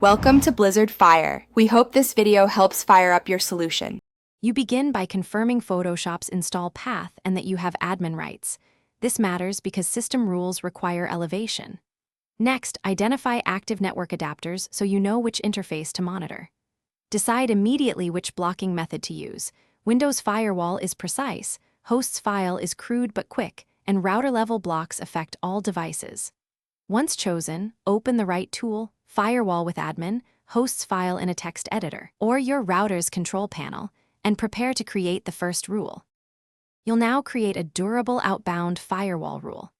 Welcome to Blizzard Fire. We hope this video helps fire up your solution. You begin by confirming Photoshop's install path and that you have admin rights. This matters because system rules require elevation. Next, identify active network adapters so you know which interface to monitor. Decide immediately which blocking method to use. Windows Firewall is precise, Host's file is crude but quick, and router-level blocks affect all devices. Once chosen, open the right tool, Firewall with admin, Host's file in a text editor, or your router's control panel, and prepare to create the first rule. You'll now create a durable outbound firewall rule.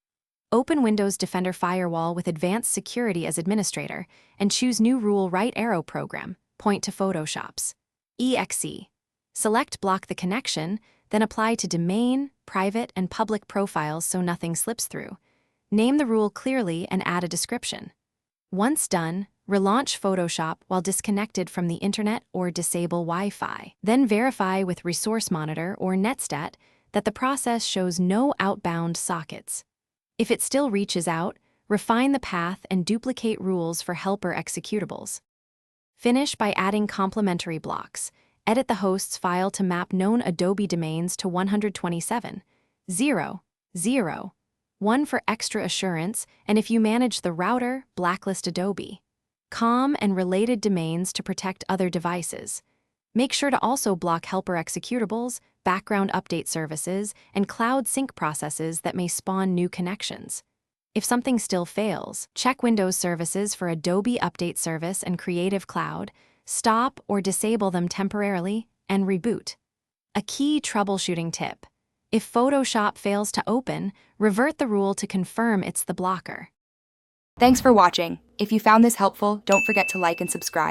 Open Windows Defender Firewall with Advanced Security as administrator and choose New Rule Right Arrow Program, point to Photoshop's EXE. Select Block the connection, then apply to domain, private, and public profiles so nothing slips through. Name the rule clearly and add a description. Once done, relaunch Photoshop while disconnected from the internet or disable Wi-Fi. Then verify with Resource Monitor or Netstat that the process shows no outbound sockets. If it still reaches out, refine the path and duplicate rules for helper executables. Finish by adding complementary blocks. Edit the host's file to map known Adobe domains to 127, 0, 0, 1 for extra assurance, and if you manage the router, blacklist Adobe. COM and related domains to protect other devices. Make sure to also block helper executables, background update services, and cloud sync processes that may spawn new connections. If something still fails, check Windows services for Adobe Update Service and Creative Cloud, stop or disable them temporarily, and reboot. A key troubleshooting tip: if Photoshop fails to open, revert the rule to confirm it's the blocker. Thanks for watching. If you found this helpful, don't forget to like and subscribe.